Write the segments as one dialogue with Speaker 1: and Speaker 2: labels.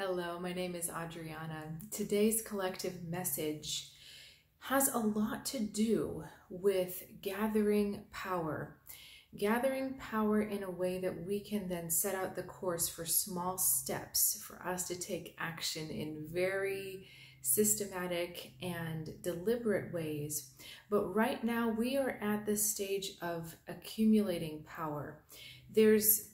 Speaker 1: Hello, my name is Adriana. Today's collective message has a lot to do with gathering power. Gathering power in a way that we can then set out the course for small steps for us to take action in very systematic and deliberate ways. But right now we are at the stage of accumulating power. There's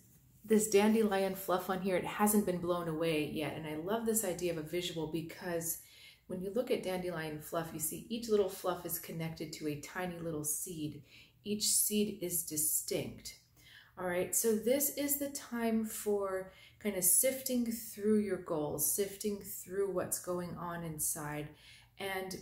Speaker 1: this dandelion fluff on here. It hasn't been blown away yet. And I love this idea of a visual because when you look at dandelion fluff, you see each little fluff is connected to a tiny little seed. Each seed is distinct. All right, so this is the time for kind of sifting through your goals, sifting through what's going on inside, and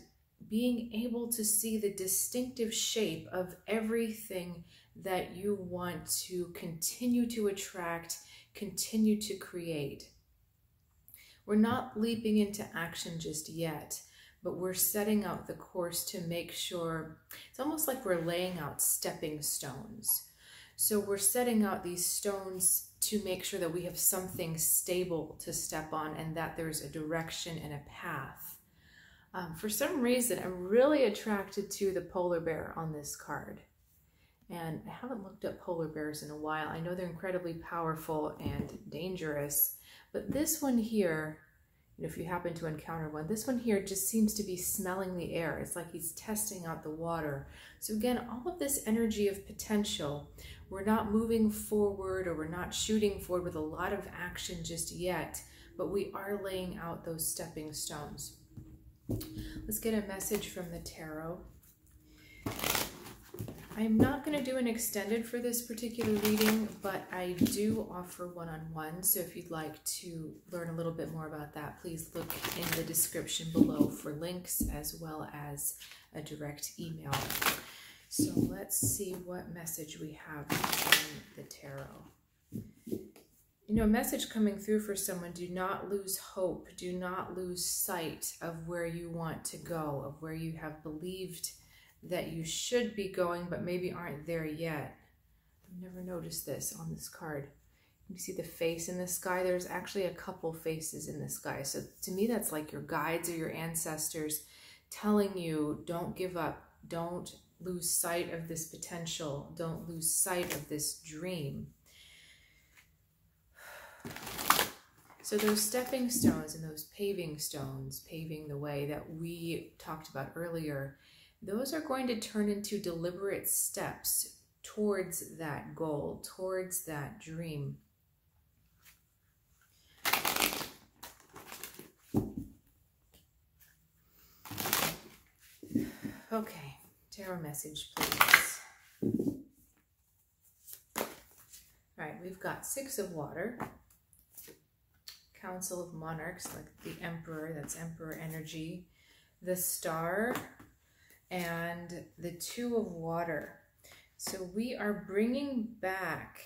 Speaker 1: being able to see the distinctive shape of everything that you want to continue to attract, continue to create. We're not leaping into action just yet, but we're setting out the course to make sure, it's almost like we're laying out stepping stones. So we're setting out these stones to make sure that we have something stable to step on and that there's a direction and a path. For some reason, I'm really attracted to the polar bear on this card. And I haven't looked at polar bears in a while. I know they're incredibly powerful and dangerous, but this one here, if you happen to encounter one, this one here just seems to be smelling the air. It's like he's testing out the water. So again, all of this energy of potential, we're not moving forward or we're not shooting forward with a lot of action just yet, but we are laying out those stepping stones. Let's get a message from the tarot. I'm not going to do an extended for this particular reading, but I do offer one-on-one. So if you'd like to learn a little bit more about that, please look in the description below for links as well as a direct email. So let's see what message we have from the tarot. You know, a message coming through for someone: do not lose hope. Do not lose sight of where you want to go, of where you have believed that you should be going, but maybe aren't there yet. I've never noticed this on this card. You see the face in the sky? There's actually a couple faces in the sky. So to me, that's like your guides or your ancestors telling you, don't give up. Don't lose sight of this potential. Don't lose sight of this dream. So those stepping stones and those paving stones, paving the way that we talked about earlier, those are going to turn into deliberate steps towards that goal, towards that dream. Okay, tarot message, please. All right, we've got Six of Water, Council of Monarchs, like the Emperor, that's Emperor energy, the Star, and the Two of Water. So we are bringing back,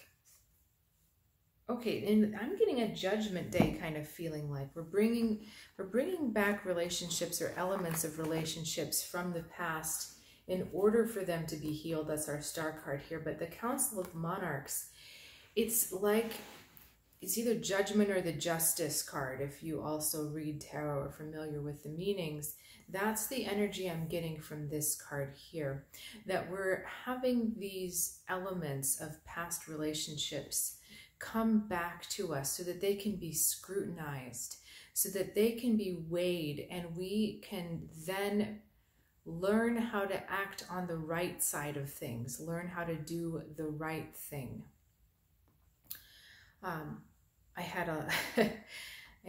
Speaker 1: okay, and I'm getting a Judgment Day kind of feeling, like we're bringing back relationships or elements of relationships from the past in order for them to be healed. That's our Star card here. But the Council of Monarchs, it's like, it's either Judgment or the Justice card. If you also read tarot or are familiar with the meanings, that's the energy I'm getting from this card here, that we're having these elements of past relationships come back to us so that they can be scrutinized, so that they can be weighed, and we can then learn how to act on the right side of things, learn how to do the right thing.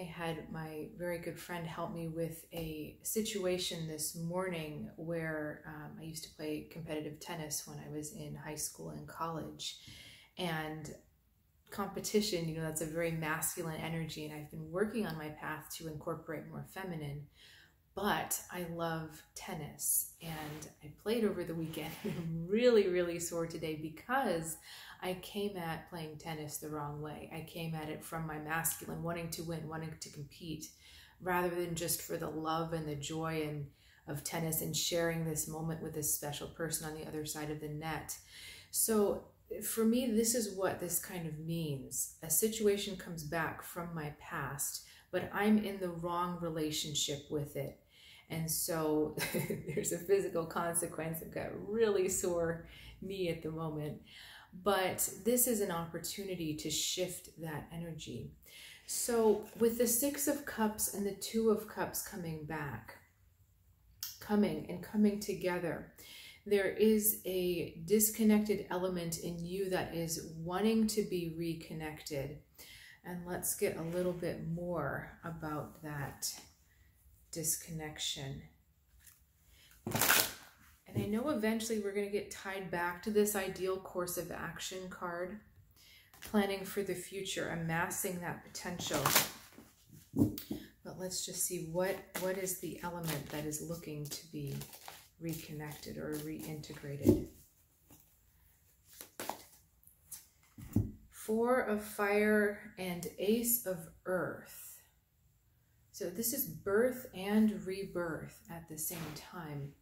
Speaker 1: I had my very good friend help me with a situation this morning where I used to play competitive tennis when I was in high school and college. And competition, you know, that's a very masculine energy, and I've been working on my path to incorporate more feminine. But I love tennis, and I played over the weekend. I'm really, really sore today because I came at playing tennis the wrong way. I came at it from my masculine, wanting to win, wanting to compete, rather than just for the love and the joy of tennis and sharing this moment with this special person on the other side of the net. So for me, this is what this kind of means. A situation comes back from my past, but I'm in the wrong relationship with it. And so there's a physical consequence. I've got a really sore knee at the moment, but this is an opportunity to shift that energy. So with the Six of Cups and the Two of Cups coming back, coming together, there is a disconnected element in you that is wanting to be reconnected. And let's get a little bit more about that disconnection. And I know eventually we're going to get tied back to this ideal course of action card, planning for the future, amassing that potential. But let's just see what is the element that is looking to be reconnected or reintegrated. Four of Fire and Ace of Earth. So this is birth and rebirth at the same time.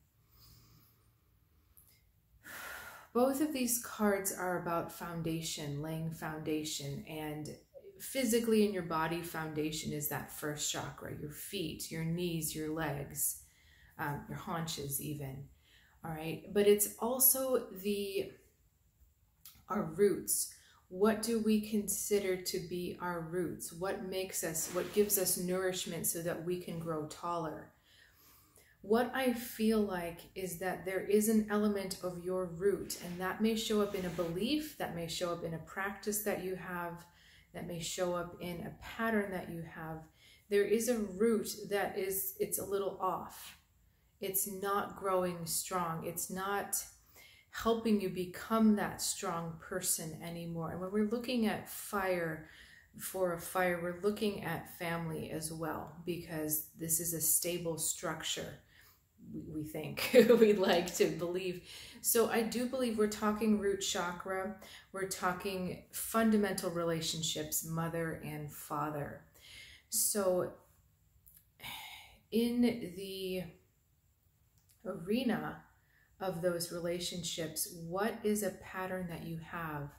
Speaker 1: Both of these cards are about foundation, laying foundation, and physically in your body, foundation is that first chakra, your feet, your knees, your legs, your haunches even, all right? But it's also our roots. What do we consider to be our roots? What gives us nourishment so that we can grow taller? What I feel like is that there is an element of your root, and that may show up in a belief, that may show up in a practice that you have, that may show up in a pattern that you have. There is a root that it's a little off. It's not growing strong. It's not helping you become that strong person anymore. And when we're looking at fire, for a fire, we're looking at family as well, because this is a stable structure. We think, we'd like to believe. So I do believe we're talking root chakra. We're talking fundamental relationships, mother and father. So in the arena of those relationships, what is a pattern that you have?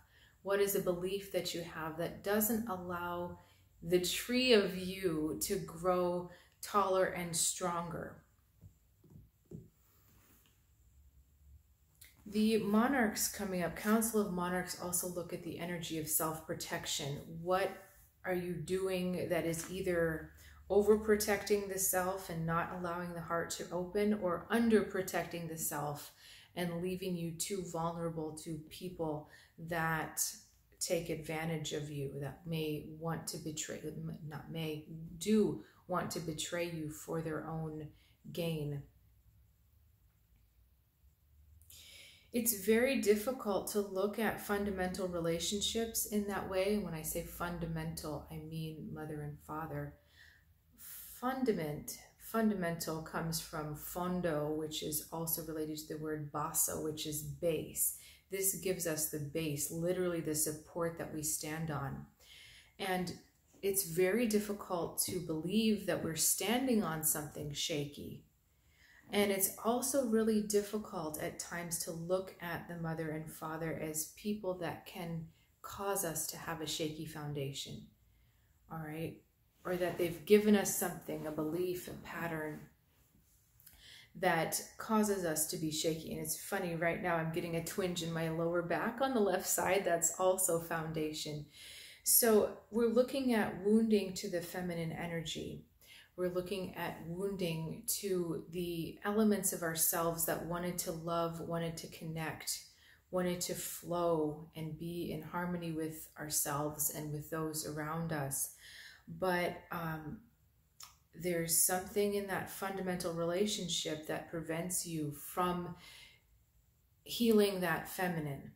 Speaker 1: What is a belief that you have that doesn't allow the tree of you to grow taller and stronger? The monarchs coming up, Council of Monarchs, also look at the energy of self-protection. What are you doing that is either overprotecting the self and not allowing the heart to open, or underprotecting the self and leaving you too vulnerable to people that take advantage of you, that may want to betray, do want to betray you for their own gain. It's very difficult to look at fundamental relationships in that way. When I say fundamental, I mean mother and father. Fundamental comes from fondo, which is also related to the word basso, which is base. This gives us the base, literally the support that we stand on. And it's very difficult to believe that we're standing on something shaky. And it's also really difficult at times to look at the mother and father as people that can cause us to have a shaky foundation, all right? Or that they've given us something, a belief, a pattern that causes us to be shaky. And it's funny, right now I'm getting a twinge in my lower back on the left side. That's also foundation. So we're looking at wounding to the feminine energy. We're looking at wounding to the elements of ourselves that wanted to love, wanted to connect, wanted to flow and be in harmony with ourselves and with those around us. But there's something in that fundamental relationship that prevents you from healing that feminine.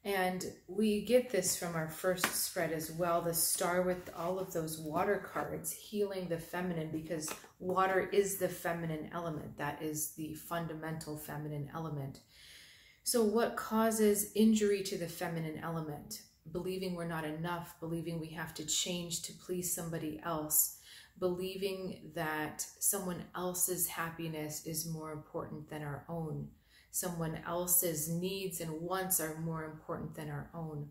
Speaker 1: And we get this from our first spread as well, the star with all of those water cards, healing the feminine, because water is the feminine element. That is the fundamental feminine element. So what causes injury to the feminine element? Believing we're not enough, believing we have to change to please somebody else, believing that someone else's happiness is more important than our own. Someone else's needs and wants are more important than our own.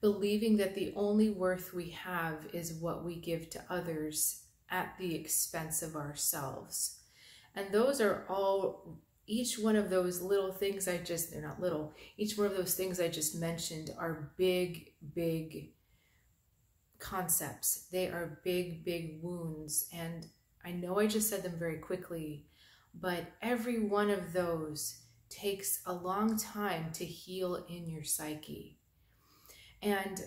Speaker 1: believing that the only worth we have is what we give to others at the expense of ourselves. And those are all, each one of those little things they're not little, each one of those things I just mentioned are big, big concepts. They are big, big wounds. And I know I just said them very quickly, but every one of those takes a long time to heal in your psyche. And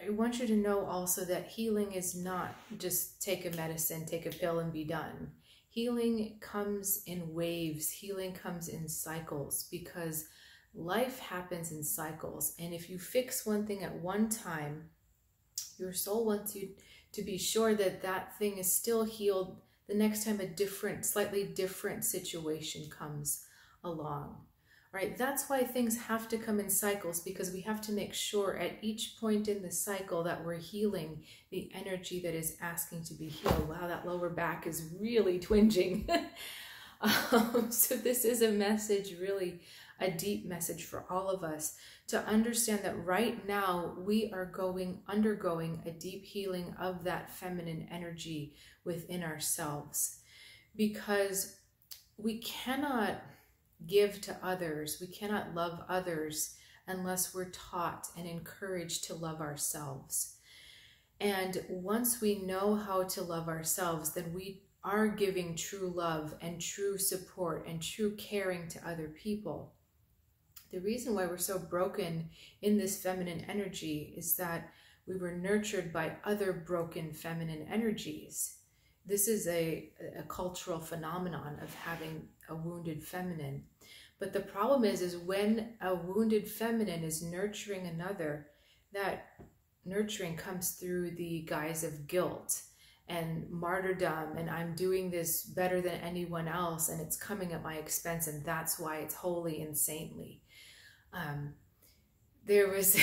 Speaker 1: I want you to know also that healing is not just take a medicine, take a pill and be done. Healing comes in waves. Healing comes in cycles, because life happens in cycles. And if you fix one thing at one time, your soul wants you to be sure that that thing is still healed the next time a different, slightly different situation comes along. Right? That's why things have to come in cycles, because we have to make sure at each point in the cycle that we're healing the energy that is asking to be healed. Wow, that lower back is really twinging. So this is a message, really a deep message for all of us, to understand that right now we are undergoing a deep healing of that feminine energy within ourselves, because we cannot give to others, we cannot love others unless we're taught and encouraged to love ourselves. And once we know how to love ourselves, then we are giving true love and true support and true caring to other people. The reason why we're so broken in this feminine energy is that we were nurtured by other broken feminine energies. This is a cultural phenomenon of having a wounded feminine. But the problem is when a wounded feminine is nurturing another, that nurturing comes through the guise of guilt and martyrdom, and I'm doing this better than anyone else, and it's coming at my expense, and that's why it's holy and saintly. There was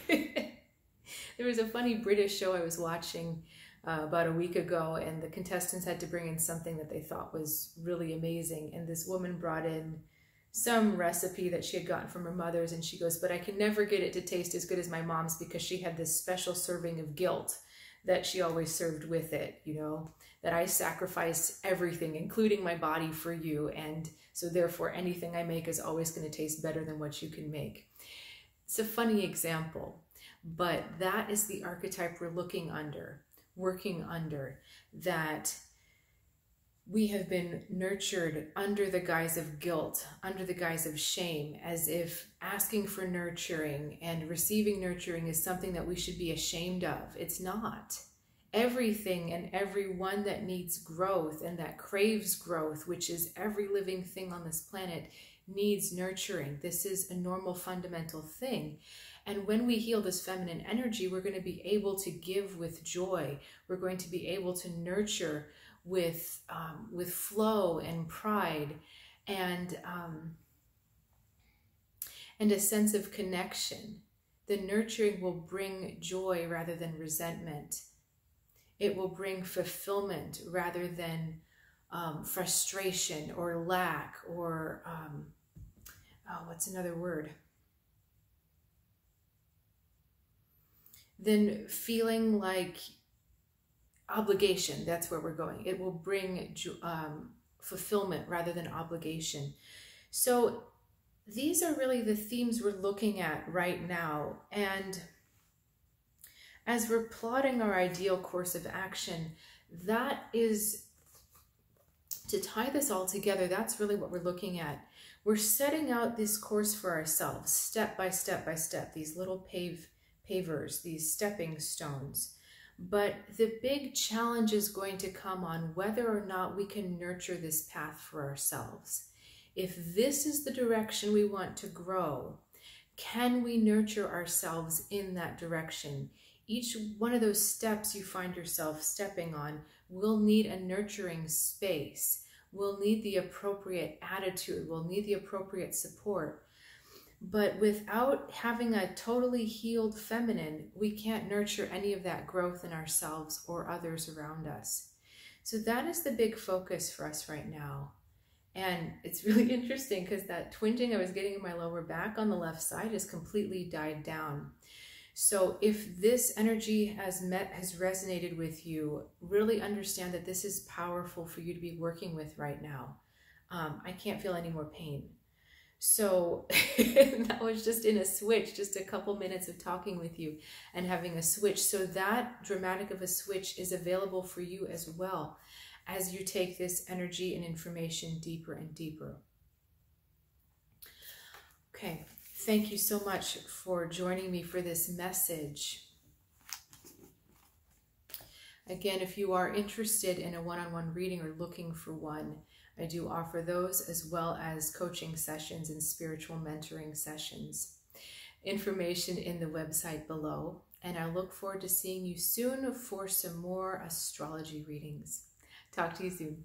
Speaker 1: a funny British show I was watching about a week ago, and the contestants had to bring in something that they thought was really amazing, and this woman brought in some recipe that she had gotten from her mother's, and she goes, but I can never get it to taste as good as my mom's, because she had this special serving of guilt that she always served with it, you know, that I sacrifice everything, including my body, for you, and so therefore anything I make is always going to taste better than what you can make. It's a funny example, but that is the archetype we're working under, that we have been nurtured under the guise of guilt, under the guise of shame, as if asking for nurturing and receiving nurturing is something that we should be ashamed of. It's not. Everything and everyone that needs growth and that craves growth, which is every living thing on this planet, needs nurturing. This is a normal, fundamental thing. And when we heal this feminine energy, we're going to be able to give with joy. We're going to be able to nurture with flow and pride and a sense of connection. The nurturing will bring joy rather than resentment. It will bring fulfillment rather than frustration or lack or what's another word? Then feeling like obligation. That's where we're going. It will bring fulfillment rather than obligation. So these are really the themes we're looking at right now. And as we're plotting our ideal course of action, that is, to tie this all together, that's really what we're looking at. We're setting out this course for ourselves, step by step by step, these little pavers, these stepping stones. But the big challenge is going to come on whether or not we can nurture this path for ourselves. If this is the direction we want to grow, can we nurture ourselves in that direction? Each one of those steps you find yourself stepping on will need a nurturing space, will need the appropriate attitude, will need the appropriate support. But without having a totally healed feminine, we can't nurture any of that growth in ourselves or others around us. So that is the big focus for us right now. And it's really interesting because that twinging I was getting in my lower back on the left side has completely died down. So if this energy has resonated with you, really understand that this is powerful for you to be working with right now. I can't feel any more pain. So that was just in a switch, just a couple minutes of talking with you and having a switch. So that dramatic of a switch is available for you as well as you take this energy and information deeper and deeper. Okay, thank you so much for joining me for this message. Again, if you are interested in a one-on-one reading or looking for one, I do offer those, as well as coaching sessions and spiritual mentoring sessions. Information in the website below, and I look forward to seeing you soon for some more astrology readings. Talk to you soon.